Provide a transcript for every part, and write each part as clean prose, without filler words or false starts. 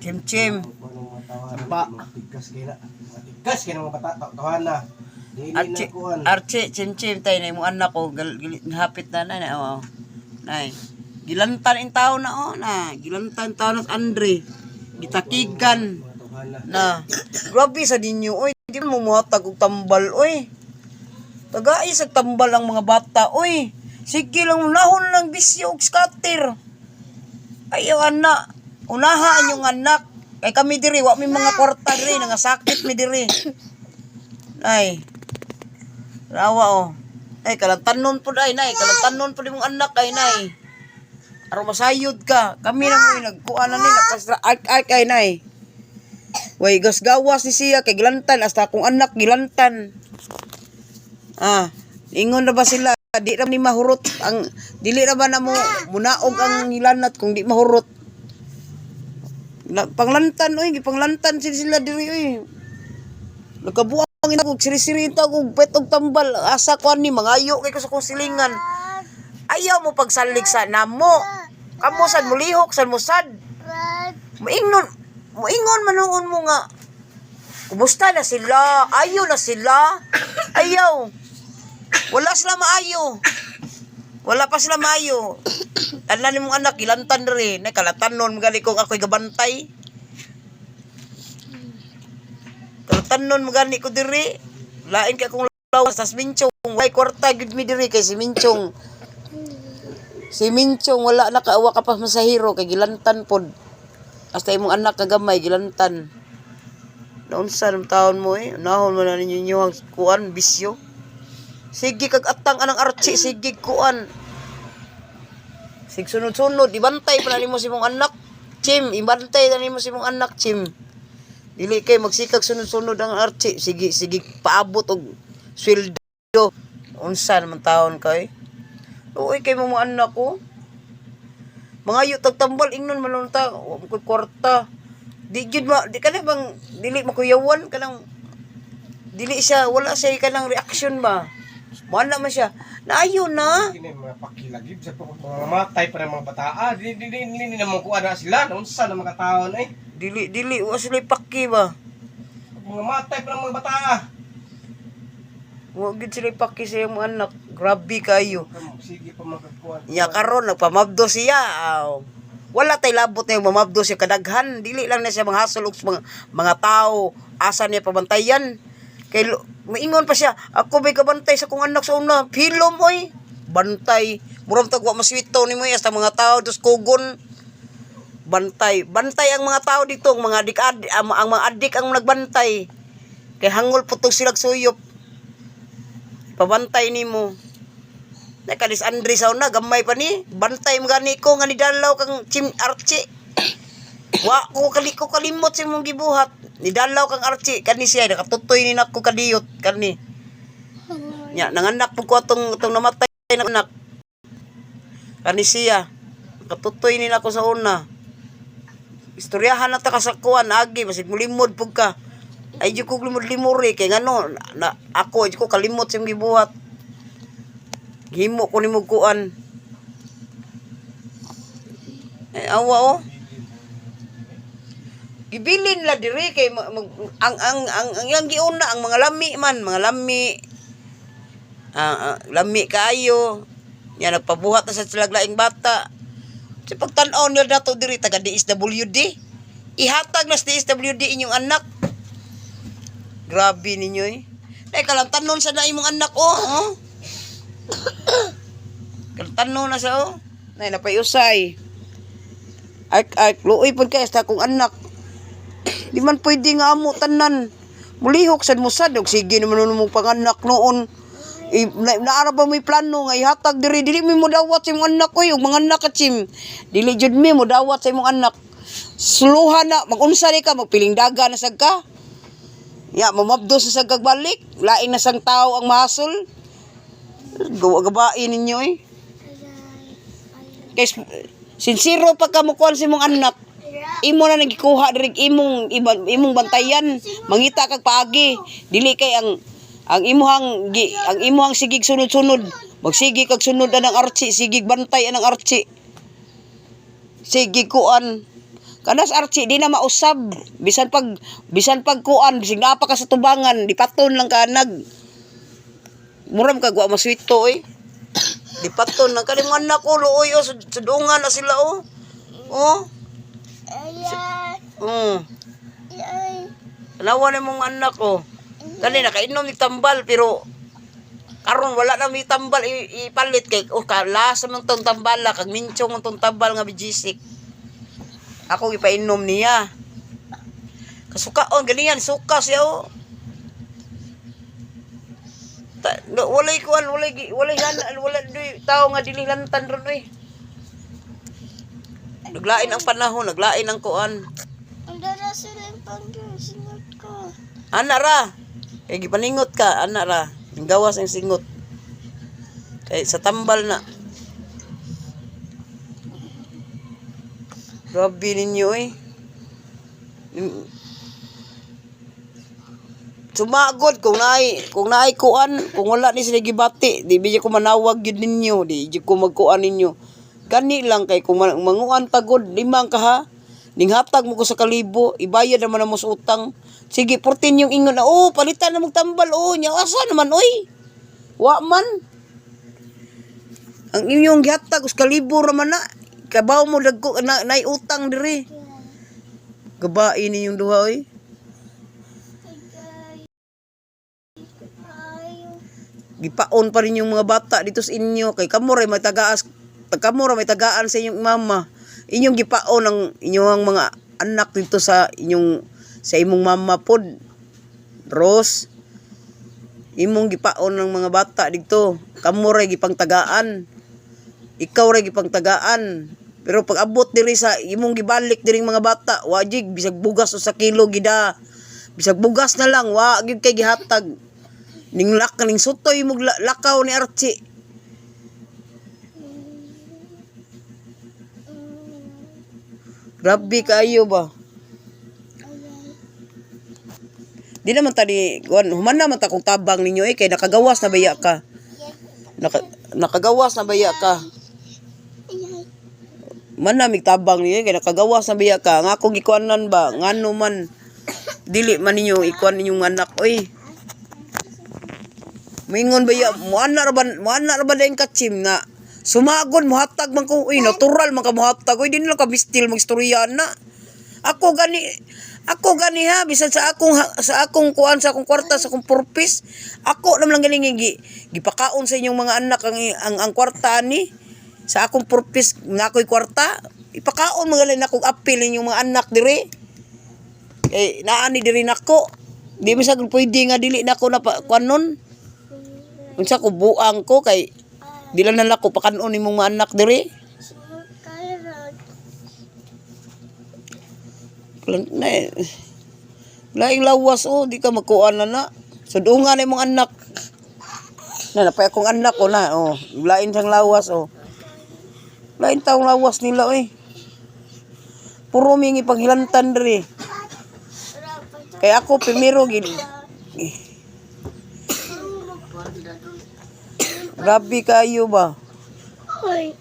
Chim-chim. Sampa. Matigas kayo na. Matigas kayo ng mga bata. Tawana. Archie, chim-chim tayo na yung anak ko. Hapit na na. Oo. Nay. Gilantan yung tao na na. Gilantan tao na Andre. Gitakigan. Na. Grabe sa ninyo. Oy, hindi mo muhatag og tambal. Oy. Tagaay sa tambal ang mga bata. Oy. Sige lang, unahon lang bisyo og scatter. Ayaw anak. Unahaan yung anak. Kay kami diri, wa may mga kwarta diri. Nangasakit mi diri. Ay. Rawa Ay, kalantanon po ay, nay. Kalantanon po mong anak ay, nay. Araw masayod ka. Kami na mo nagkuha na nila. Ark ay, nay. Way, gasgawas ni siya kay gilantan. Hasta akong anak gilantan. Ingon na ba sila? Di na ni mahurot. Dili na ba na mo munaog ang hilanat kung di mahurot? Panglantan, oy. Panglantan sila diri, oy. Nagkabuang ina kog siri-siri ta kog petog tambal asa ko ni mangayo kay ko sa kong silingan. Ayaw mo pagsalig sa namo. Kamo sad mo lihok sad mo sad. Moingon manuon mo nga. Kumusta na sila? Ayaw na sila. Ayaw. Wala sila maayo. Wala pa sila maayo. Tanan mong anak ilantan diri, na kalatanon gali kong ako'y gabantay. Tanon magani ko diri. Lain ka kung lawas sa Minchong. Way kwarta gid mi diri kay si Minchong. Si Minchong wala nakaawa ka pa masahiro kay gilantan pod. Hasta imong anak kagamay gilantan. Naunsa ng taon mo Nahon man na ninyo ang kuan bisyo. Sige kag atang anang Archie sige kuan. Sig sunod-sunod ibantay pa nimo si imong anak. Chim, ibantay na nimo si imong anak, Chim. Dili kay magsikag sunod-sunod ang Archie. Sige paabot og sweldo. Unsa naman taon kay? Uy kay mo anak ko. Mangayo tag tambal ingnon man ta ko kwarta. Di gid ba di kana bang dili makuyawan kanang dili siya wala siya kanang reaction ba. Wala man siya. Naayo na. Kini mga pakilagib sa mga matay pa ng mga bata. Dili naman ko ana sila. Unsa na mga taon ay? Dili wa sila paki ba. Mga matay pa ng mga bata. Wa gid sila paki sa imong anak. Grabe kayo. Sige pa magkuan. Ya karon nagpamabdo siya. Wala tay labot na yung mamabdo siya kadaghan. Dili lang na siya manghasol og mga tao. Asa niya pabantayan. Kay maingon pa siya, ako may kabantay sa kong anak sa una. Hilom oy. Bantay. Murang tagwa maswito ni mo hasta mga tao dos kugon. Bantay ang mga tao dito, ang mga adik ang nagbantay. Kay hangol putog silag suyop. Pabantay nimo. Nakalis Andre sa una gamay pa ni. Bantay magani ko nga ni dalaw kang Chim Archie. Wa ko kalimot sa imong gibuhat. Ni dalaw kang Archie kani siya nakatutoy ni nako kadiyot kani. Nya nanganak pud ko atong namatay na anak. Kani siya. Nakatutoy ni nako sa una. Istoryahan na ta kasakuan agi basig mulimod pug ka. Ay di ko limod-limuri kay ngano na ako di ko kalimot sa gibuhat. Gihimo ko nimo kuan. Ay awa Gibilin la diri kay ang yang giuna ang mga lami man, mga lami. Lami kaayo. Nya nagpabuhat na sa silaglaing bata. Sa pagtan-aw nila dato diri taga DSWD. Ihatag na sa DSWD inyong anak. Grabe ninyo Nay kalantanon sa na imong anak Kalantanon na sa Nay napayusay. Ark luoy pud kay sa akong anak. Di man pwede nga amo tanan. Mulihok sad mo sad og sige naman mo panganak noon. Naara ba may plano nga ihatag diri mi mo dawat sa imong anak og mga anak ka Chim. Dili jud mi mo dawat sa imong anak. Suluhan na magunsa ni ka magpiling daga na sad ka. Ya mamabdo sa sagag balik, lain na sang tao ang mahasol. Gawa-gabain ninyo Kay sincero pa ka mo kuan sa imong anak. Imo na nagikuha diri imong bantayan, mangita kag paagi. Dili kay ang imuhang sigig sunod-sunod. Magsigi kag sunod anang Archie, sigig bantay anang Archie. Sigig kuan. Kanas Archie di na mausab. Bisan pag kuan bisig napa ka sa tubangan, di paton lang ka muram ka wa maswito eh. Di paton lang kani mga anak ko luoy oh, sudungan na sila oh. Oh. Tanawa na mong anak ko. Kani nakainom ni tambal pero karon wala na may tambal ipalit kay kalasa man tong tambala kag minchong man tong tambal nga bijisik. Ako gipainom niya. Kasukaon ganiyan suka siya oh. Walay kuan walay tao nga dili lantan ron eh. Naglain ang panahon, naglain ang kuan. Ang dara sila yung pangsingot ko. Ana ra. Kay gipaningot ka, ana ra. Ang gawas ang singot. Kay sa tambal na. Grabe ninyo eh. Sumagod kung naay kuan, kung wala ni sila gibati, di biya ko manawag yun ninyo, di ko magkuan ninyo. Gani lang kay kung manguan tagod, limang ka ha. Ninghatag mo ko sa kalibo, ibayad naman na mo sa utang. Sige, 14 yung ingon na, oh, palitan na mong tambal, oh, nya asa naman, oy. Wa man. Ang inyong gihatag sa kalibo naman na, kabaw mo dagko na utang diri. Gabain ninyong duha, oy. Gipaon pa rin yung mga bata dito sa inyo, kay kamo ray may tagaan sa inyong mama. Inyong gipaon ang inyong mga anak dito sa imong mama pod. Rose, imong gipaon ng mga bata dito. Kamo ray gipang tagaan. Ikaw ray gipang tagaan. Pero pag abot diri sa imong gibalik diring mga bata, wajig bisag bugas o sa kilo gida. Bisag bugas na lang, wa gyud kay gihatag. Ning sutoy mo lakaw ni Archie. Grabe kayo ba? Di naman tani, human naman ta kung tabang ninyo kay nakagawas na baya ka. Nakagawas na baya ka. Man na tabang ninyo kay nakagawas na baya ka. Nga kung ikuanan ba, ngano man dili man ninyo ikuan ninyong anak oy. Mingon baya, mo ana ra ba dayon katsim na sumagod mo hatag man ko, uy, natural man ka mo hatag, uy, di lang ka bistil mag istorya na. Ako gani ha, bisan sa akong kuan, sa akong kwarta, sa akong purpose, ako naman lang galing gipakaon sa inyong mga anak ang kwarta ni, sa akong purpose, na ako'y kwarta, ipakaon mga galing akong apil inyong mga anak diri. Naani diri nako, di misag pwede nga dili nako na kuan nun. Unsa ko buang ko kay dila na lang ko pakanon nimong mga anak diri. Laing lawas oh, di ka magkuan na. Sudungan ni mong anak. Napay akong anak ko na oh, lain sang lawas oh. Lain taong lawas nila eh. Puro mingi paghilantan diri. Kaya ako primero gid. Grabe kayo ba? Hoy.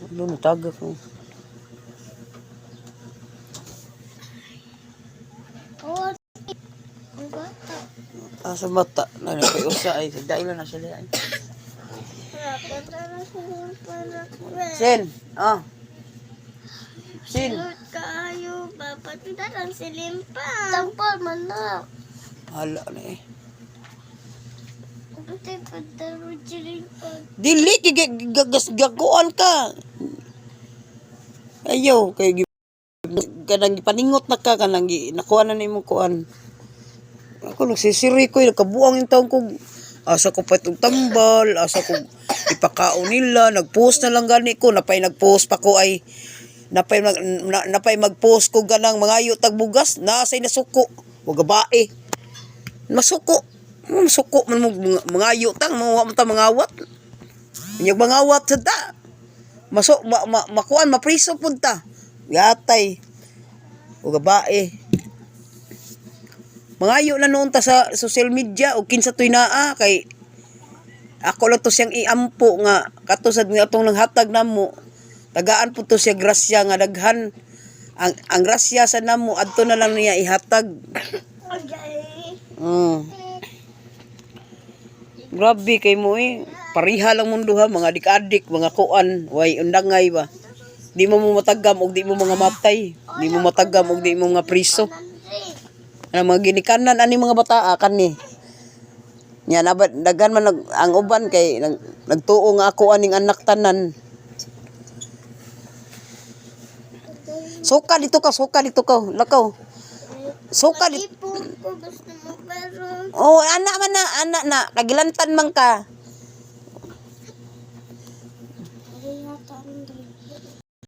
Ano natagak mo? Oh. Ang bata. Sa mata. Nagpayusa ay. Dahil na sila ay. Sen. Sin. Sunod kayo, papatudan ang silimpa. Tampal man na. Hala na eh. Pati padaro silimpa. Dili, gaguan ka. Ayaw, kay kanang paningot na ka, kanang nakuha na ni mong kuan. Ako nagsisiri ko, nagkabuang yung taong ko. Asa ko pa itong tambal, asa ko ipakao nila, nag-post na lang gani ko, napay nag-post pa ko ay, napay mag-post ko ganang mga tagbugas, nasa'y nasuko, wag bae. Masuko man mo mga yutang mga awat. Inyag mga awat sa ta. Makuan mapriso pud ta. Yatay. O gabae. Mangayo na noon ta sa social media o kinsa toy naa kay ako lang to siyang iampo nga kato sad nga atong nanghatag namo. Tagaan po to siya grasya nga daghan. Ang grasya sa namo adto na lang niya ihatag. Okay. Grabe kay mo Pariha lang mundo ha, mga adik-adik, mga kuan, way undangay ba. Di mo matagam og di mo mga matay. Di mo matagam og di mo mga priso. Ano mga ginikanan ani mga bata kani. Nya dagan man ang uban kay nagtuo nga ako aning anak tanan. Suka dito ka, lakaw. Suka dito. Ipon ko gusto mo pero Oh, anak man na, kagilantan man ka.